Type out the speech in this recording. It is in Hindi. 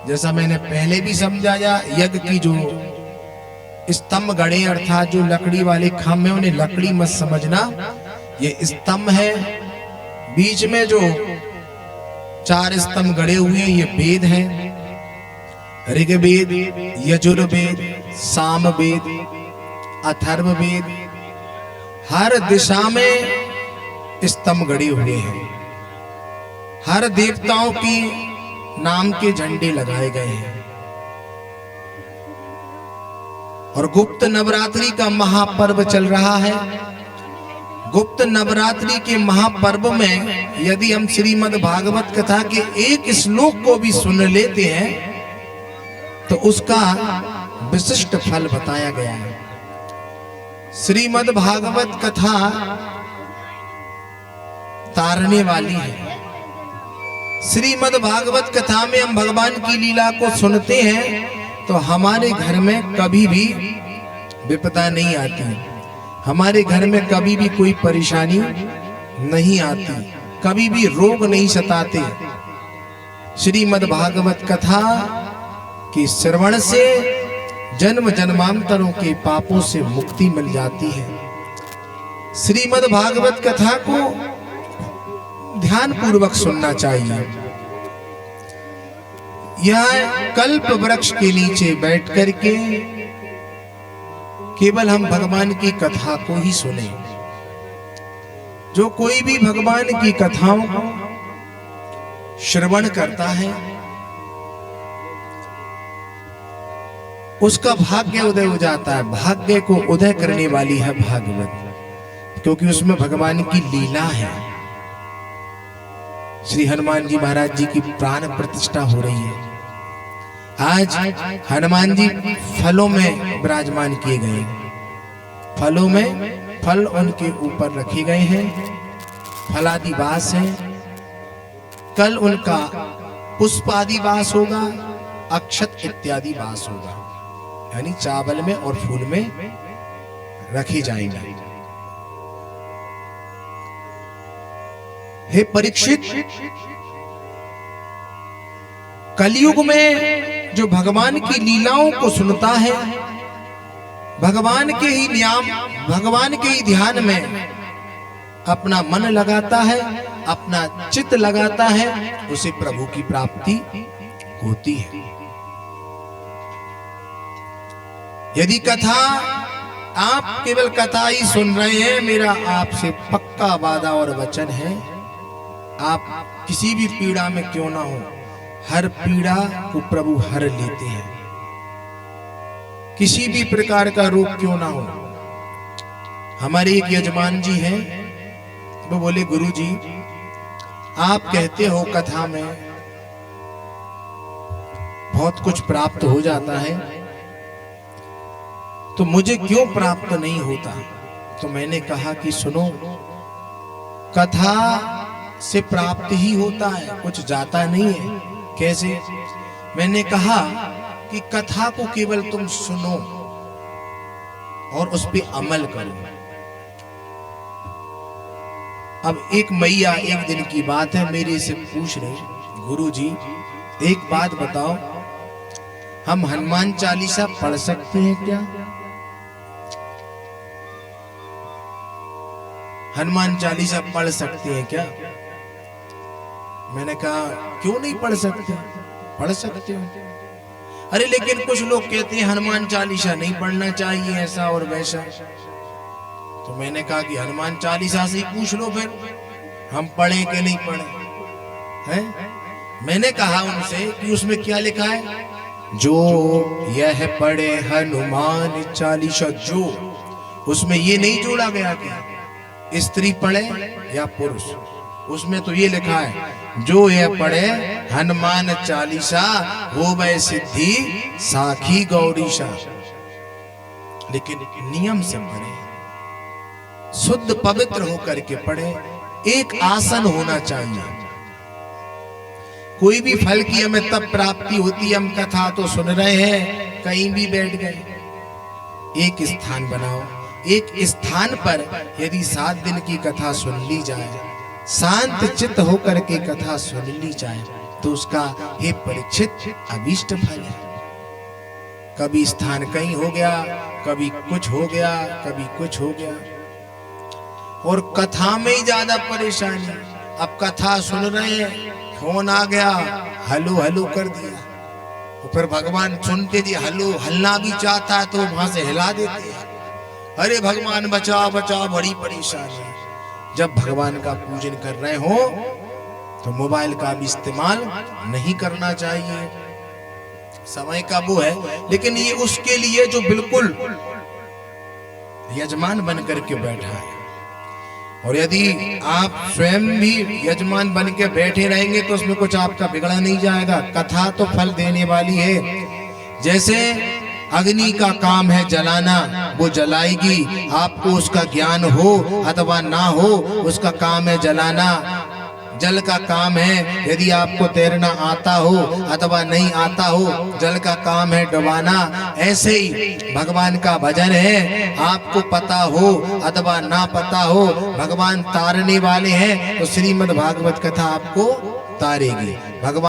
जैसा मैंने पहले भी समझाया, यज्ञ की जो स्तंभ गड़े अर्थात जो लकड़ी वाले खम्भ है उन्हें लकड़ी मत समझना, ये स्तंभ है। बीच में जो 4 स्तंभ गड़े हुए हैं ये वेद हैं, ऋग्वेद, यजुर्वेद, सामवेद, अथर्ववेद। हर दिशा में स्तंभ गड़े हुए हैं, हर देवताओं की नाम के झंडे लगाए गए हैं। और गुप्त नवरात्रि का महापर्व चल रहा है। गुप्त नवरात्रि के महापर्व में यदि हम श्रीमद् भागवत कथा के एक श्लोक को भी सुन लेते हैं तो उसका विशिष्ट फल बताया गया है। श्रीमद् भागवत कथा तारने वाली है। श्रीमद् भागवत कथा में हम भगवान की लीला को सुनते हैं तो हमारे घर में कभी भी विपदा नहीं आती, हमारे घर में कभी भी कोई परेशानी नहीं आती, कभी भी रोग नहीं सताते। श्रीमद् भागवत कथा के श्रवण से जन्म जन्मांतरों के पापों से मुक्ति मिल जाती है। श्रीमद् भागवत कथा को ध्यान पूर्वक सुनना चाहिए। यह कल्प वृक्ष के नीचे बैठ करके केवल हम भगवान की कथा को ही सुने। जो कोई भी भगवान की कथाओं को श्रवण करता है उसका भाग्य उदय हो जाता है। भाग्य को उदय करने वाली है भागवत, क्योंकि उसमें भगवान की लीला है। श्री हनुमान जी महाराज जी की प्राण प्रतिष्ठा हो रही है। आज हनुमान जी फलों में विराजमान किए गए, फलों में फल उनके ऊपर रखे गए हैं, फलादि वास है। कल उनका पुष्पादि वास होगा, अक्षत इत्यादि वास होगा, यानी चावल में और फूल में रखे जाएंगे। हे परीक्षित, कलयुग में जो भगवान की लीलाओं को सुनता है, भगवान के ही नियम, भगवान के ही ध्यान में अपना मन लगाता है, अपना चित्त लगाता है, उसे प्रभु की प्राप्ति होती है। यदि कथा आप केवल कथा ही सुन रहे हैं, मेरा आपसे पक्का वादा और वचन है, आप किसी भी पीड़ा में क्यों ना हो, हर पीड़ा को प्रभु हर लेते हैं। किसी भी प्रकार का रोग क्यों ना हो। हमारे एक यजमान जी हैं, वो बोले गुरु जी आप कहते हो कथा में बहुत कुछ प्राप्त हो जाता है, तो मुझे क्यों प्राप्त नहीं होता। तो मैंने कहा कि सुनो, कथा से प्राप्त ही होता है, कुछ जाता नहीं है। कैसे? मैंने कहा कि कथा को केवल तुम सुनो और उस पे अमल करो। अब एक मैया एक दिन की बात है, मेरे से पूछ रहे, गुरु जी एक बात बताओ, हम हनुमान चालीसा पढ़ सकते हैं क्या? हनुमान चालीसा पढ़ सकते हैं क्या? मैंने कहा क्यों नहीं पढ़ सकते, पढ़ सकते हो। अरे लेकिन कुछ लोग कहते हैं हनुमान चालीसा नहीं पढ़ना चाहिए, ऐसा और वैसा। तो मैंने कहा कि हनुमान चालीसा से ही पूछ लो फिर, हम पढ़े कि नहीं पढ़े हैं। मैंने कहा उनसे कि उसमें क्या लिखा है, जो यह पढ़े हनुमान चालीसा, जो उसमें ये नहीं जोड़ा गया कि स्त्री पढ़े या पुरुष, उसमें तो ये लिखा है जो यह पढ़े हनुमान चालीसा होवे सिद्धि साखी गौरीशा। लेकिन नियम से पढ़े, शुद्ध पवित्र होकर के पढ़े, एक आसन होना चाहिए। कोई भी फल की हमें तब प्राप्ति होती है, हम कथा तो सुन रहे हैं, कहीं भी बैठ गए। एक स्थान बनाओ, एक स्थान पर यदि 7 दिन की कथा सुन ली जाए, शांत चित्त होकर के कथा सुन ली जाए, तो उसका हे परीक्षित अभीष्ट फल है। कभी स्थान कहीं हो गया, कभी कुछ हो गया, कभी कुछ हो गया, और कथा में ही ज्यादा परेशानी। अब कथा सुन रहे हैं, फोन आ गया, हलो हलो कर दिया, और फिर भगवान सुनते जी हलो हलना भी चाहता है तो वहां से हिला देते हैं, अरे भगवान बचाओ बचाओ, बड़ी परेशानी है। जब भगवान का पूजन कर रहे हो तो मोबाइल का भी इस्तेमाल नहीं करना चाहिए, समय का वो है। लेकिन ये उसके लिए जो बिल्कुल यजमान बन करके बैठा है, और यदि आप स्वयं भी यजमान बन के बैठे रहेंगे तो उसमें कुछ आपका बिगड़ा नहीं जाएगा। कथा तो फल देने वाली है। जैसे अग्नि का काम है जलाना, वो जलाएगी, आपको उसका ज्ञान हो अथवा ना हो, उसका काम है जलाना। जल का काम है, यदि आपको तैरना आता हो अथवा नहीं आता हो, जल का काम है डुबाना। ऐसे ही भगवान का भजन है, आपको पता हो अथवा ना पता हो, भगवान तारने वाले हैं, तो श्रीमद् भागवत कथा आपको तारेगी। भगवान